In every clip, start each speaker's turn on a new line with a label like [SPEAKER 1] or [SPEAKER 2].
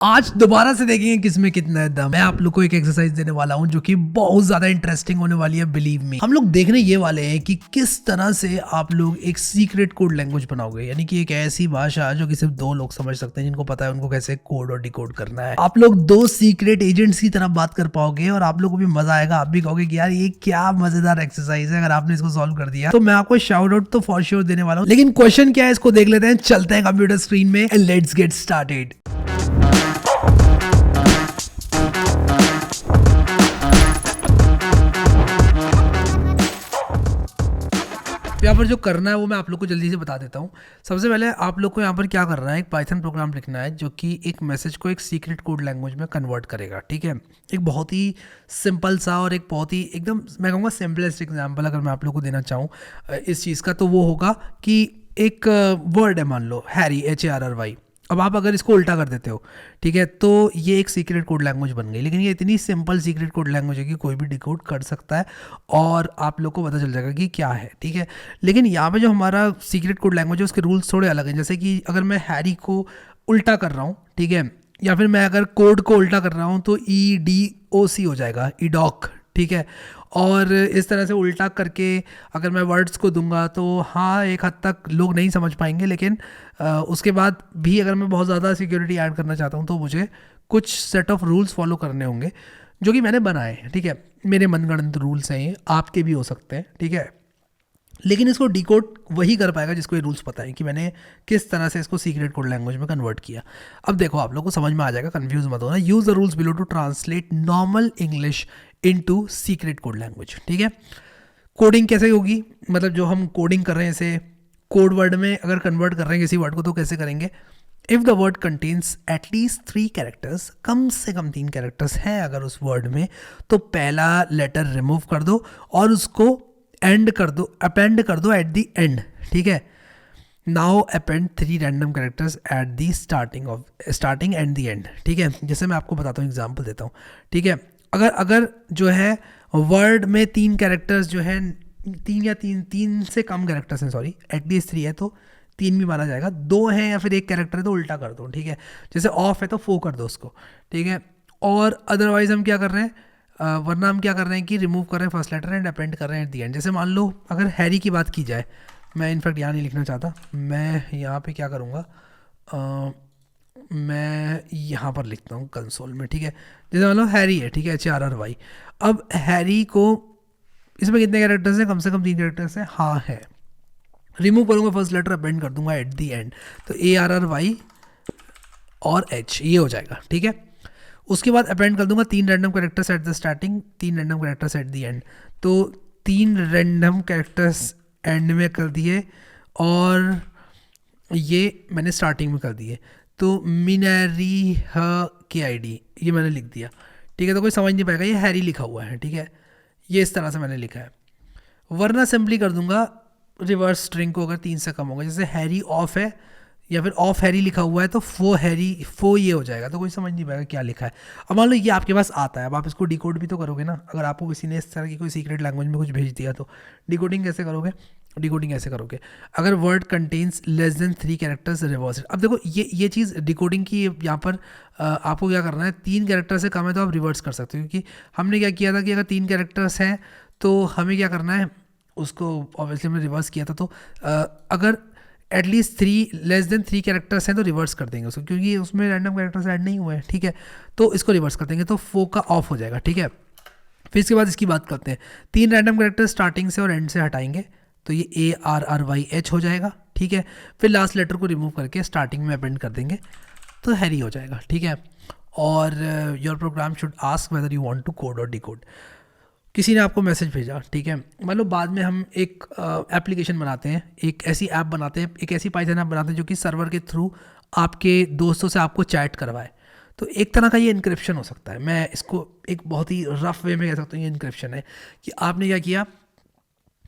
[SPEAKER 1] आज दोबारा से देखेंगे किसमें कितना है दम। मैं आप लोग को एक एक्सरसाइज देने वाला हूं जो कि बहुत ज्यादा इंटरेस्टिंग होने वाली है। बिलीव मी, हम लोग देखने ये वाले हैं कि किस तरह से आप लोग एक सीक्रेट कोड लैंग्वेज बनाओगे, यानी कि एक ऐसी भाषा जो कि सिर्फ दो लोग समझ सकते हैं, जिनको पता है उनको कैसे कोड और डिकोड करना है। आप लोग दो सीक्रेट एजेंट्स की तरह बात कर पाओगे और आप लोग को भी मजा आएगा। आप भी कहोगे कि यार ये क्या मजेदार एक्सरसाइज है। अगर आपने इसको सॉल्व कर दिया तो मैं आपको शाउट आउट तो फॉर श्योर देने वाला हूँ, लेकिन क्वेश्चन क्या है इसको देख लेते हैं। चलते हैं कंप्यूटर स्क्रीन में एंड लेट्स गेट स्टार्टेड। यहाँ पर जो करना है वो मैं आप लोग को जल्दी से बता देता हूँ। सबसे पहले आप लोग को यहाँ पर क्या करना है, एक पाइथन प्रोग्राम लिखना है जो कि एक मैसेज को एक सीक्रेट कोड लैंग्वेज में कन्वर्ट करेगा। ठीक है, एक बहुत ही सिंपल सा और एक बहुत ही एकदम मैं कहूँगा सिंपलेस्ट एग्जाम्पल अगर मैं आप लोग को देना चाहूँ इस चीज़ का, तो वो होगा कि एक वर्ड है, मान लो हैरी, HARRY। अब आप अगर इसको उल्टा कर देते हो, ठीक है, तो ये एक सीक्रेट कोड लैंग्वेज बन गई। लेकिन ये इतनी सिंपल सीक्रेट कोड लैंग्वेज है कि कोई भी डिकोड कर सकता है और आप लोग को पता चल जाएगा कि क्या है। ठीक है, लेकिन यहाँ पे जो हमारा सीक्रेट कोड लैंग्वेज है उसके रूल्स थोड़े अलग हैं। जैसे कि अगर मैं हैरी को उल्टा कर रहा हूँ, ठीक है, या फिर मैं अगर कोड को उल्टा कर रहा हूँ तो EDOC हो जाएगा, EDOC। ठीक है, और इस तरह से उल्टा करके अगर मैं वर्ड्स को दूंगा तो हाँ एक हद तक लोग नहीं समझ पाएंगे, लेकिन उसके बाद भी अगर मैं बहुत ज़्यादा सिक्योरिटी ऐड करना चाहता हूँ तो मुझे कुछ सेट ऑफ रूल्स फॉलो करने होंगे जो कि मैंने बनाए हैं। ठीक है, मेरे मनगढ़ंत रूल्स हैं, ये आपके भी हो सकते हैं। ठीक है, लेकिन इसको डिकोड वही कर पाएगा जिसको ये रूल्स पता है कि मैंने किस तरह से इसको सीक्रेट कोड लैंग्वेज में कन्वर्ट किया। अब देखो आप लोग को समझ में आ जाएगा, कंफ्यूज मत होना। Use the rules below to translate normal English into secret code language. ठीक है, कोडिंग कैसे होगी, मतलब जो हम कोडिंग कर रहे हैं इसे कोड वर्ड में अगर कन्वर्ट कर रहे हैं किसी वर्ड को तो कैसे करेंगे। If the word contains at least 3 characters, कम से कम 3 कैरेक्टर्स हैं अगर उस वर्ड में, तो पहला लेटर रिमूव कर दो और उसको एंड कर दो, अपेंड कर दो एट दी एंड। ठीक है, now append 3 random characters at the starting and the and. ठीक है, जैसे मैं आपको बताता हूँ, एग्जाम्पल देता हूँ। ठीक है, अगर जो है वर्ड में 3 कैरेक्टर्स जो है, 3 या 3 से कम कैरेक्टर्स हैं, सॉरी, एटलीस्ट 3 है तो 3 भी माना जाएगा। 2 है या फिर 1 कैरेक्टर है तो उल्टा कर दो। ठीक है, जैसे ऑफ है तो 4 कर दो उसको। ठीक है, और अदरवाइज हम क्या कर रहे हैं, वरना हम क्या कर रहे हैं कि रिमूव कर रहे हैं फर्स्ट लेटर एंड अपेंड कर रहे हैं एट दी एंड। जैसे मान लो अगर हैरी की बात की जाए, मैं इनफैक्ट यहाँ नहीं लिखना चाहता, मैं यहाँ पे क्या करूँगा, मैं यहाँ पर लिखता हूँ कंसोल में। ठीक है, जैसे मान लो हैरी है, ठीक है, HARRY। अब हैरी को इसमें कितने कैरेक्टर्स हैं, कम से कम 3 कैरेक्टर्स हैं, हाँ है। रिमूव करूँगा फर्स्ट लेटर, अपेंड कर दूंगा एट दी एंड, तो ARRY और H ये हो जाएगा। ठीक है, उसके बाद अपेंड कर दूंगा 3 random characters at the starting, 3 random characters at the and, तो 3 रैंडम कैरेक्टर्स एंड में कर दिए और ये मैंने स्टार्टिंग में कर दिए। तो मिनरी की ID ये मैंने लिख दिया। ठीक है, तो कोई समझ नहीं पाएगा ये हैरी लिखा हुआ है। ठीक है, ये इस तरह से मैंने लिखा है। वरना सिंपली कर दूंगा रिवर्स स्ट्रिंग को, अगर 3 से कम होगा, जैसे हैरी ऑफ है या फिर ऑफ हैरी लिखा हुआ है तो 4 ये हो जाएगा, तो कोई समझ नहीं पाएगा क्या लिखा है। अब मान लो ये आपके पास आता है, अब आप इसको डिकोड भी तो करोगे ना। अगर आपको किसी ने इस तरह की कोई सीक्रेट लैंग्वेज में कुछ भेज दिया तो डिकोडिंग कैसे करोगे, अगर word contains less than 3 characters reverse it. अब देखो ये चीज़ डिकोडिंग की, यहाँ पर आपको क्या करना है, 3 कैरेक्टर से कम है तो आप रिवर्स कर सकते हो, क्योंकि हमने क्या किया था कि अगर 3 कैरेक्टर्स हैं तो हमें क्या करना है, उसको ऑब्वियसली हमने रिवर्स किया था। तो अगर एटलीस्ट 3 लेस देन 3 कैरेक्टर्स हैं तो रिवर्स कर देंगे उसको, क्योंकि उसमें रैंडम कैरेक्टर्स ऐड नहीं हुए हैं। ठीक है, तो इसको रिवर्स कर देंगे तो 4 का ऑफ हो जाएगा। ठीक है, फिर इसके बाद इसकी बात करते हैं, 3 रैंडम कैरेक्टर स्टार्टिंग से और एंड से हटाएंगे तो ये ARRYH हो जाएगा। ठीक है, फिर लास्ट लेटर को रिमूव करके स्टार्टिंग में अपेंड कर देंगे तो हैरी हो जाएगा। ठीक है, और your program should ask whether you want to code और डिकोड। किसी ने आपको मैसेज भेजा, ठीक है, मान लो बाद में हम एक एप्लीकेशन बनाते हैं, एक ऐसी ऐप बनाते हैं, एक ऐसी पाइथन ऐप बनाते हैं जो कि सर्वर के थ्रू आपके दोस्तों से आपको चैट करवाए। तो एक तरह का ये इनक्रिप्शन हो सकता है। मैं इसको एक बहुत ही रफ वे में कह सकता हूँ, ये इनक्रिप्शन है कि आपने क्या किया,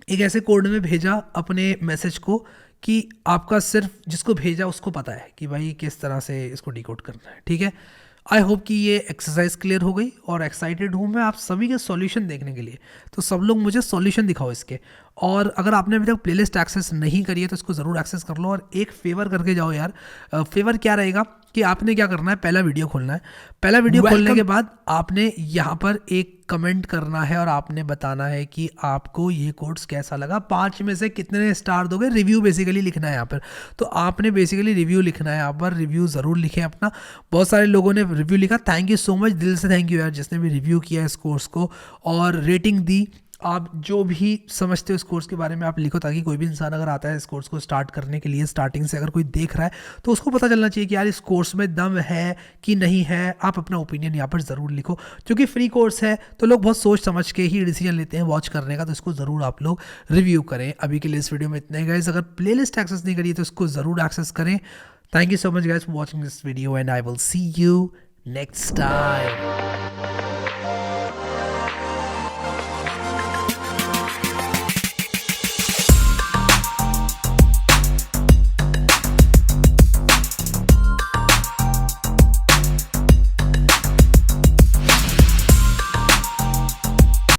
[SPEAKER 1] एक ऐसे कोड में भेजा अपने मैसेज को कि आपका सिर्फ जिसको भेजा उसको पता है कि भाई किस तरह से इसको डिकोड करना है। ठीक है, आई होप कि ये एक्सरसाइज क्लियर हो गई और एक्साइटेड हूँ मैं आप सभी के सॉल्यूशन देखने के लिए। तो सब लोग मुझे सॉल्यूशन दिखाओ इसके, और अगर आपने अभी तक प्लेलिस्ट एक्सेस नहीं करी है तो इसको ज़रूर एक्सेस कर लो और एक फेवर करके जाओ यार। फेवर क्या रहेगा कि आपने क्या करना है, पहला वीडियो खोलना है। पहला वीडियो खोलने के बाद आपने यहाँ पर एक कमेंट करना है और आपने बताना है कि आपको ये कोर्स कैसा लगा, 5 में से कितने स्टार दोगे, रिव्यू बेसिकली लिखना है यहाँ पर। तो आपने बेसिकली रिव्यू लिखना है यहाँ पर, रिव्यू ज़रूर लिखें अपना। बहुत सारे लोगों ने रिव्यू लिखा, थैंक यू सो मच, दिल से थैंक यू यार जिसने भी रिव्यू किया इस कोर्स को और रेटिंग दी। आप जो भी समझते हो इस कोर्स के बारे में आप लिखो, ताकि कोई भी इंसान अगर आता है इस कोर्स को स्टार्ट करने के लिए, स्टार्टिंग से अगर कोई देख रहा है तो उसको पता चलना चाहिए कि यार इस कोर्स में दम है कि नहीं है। आप अपना ओपिनियन यहाँ पर ज़रूर लिखो, क्योंकि फ्री कोर्स है तो लोग बहुत सोच समझ के ही डिसीजन लेते हैं वॉच करने का, तो इसको ज़रूर आप लोग रिव्यू करें। अभी के लिए इस वीडियो में इतना ही गाइस, अगर प्लेलिस्ट एक्सेस नहीं करिए तो इसको ज़रूर एक्सेस करें। Thank you so much guys for watching this video and I will see you next time.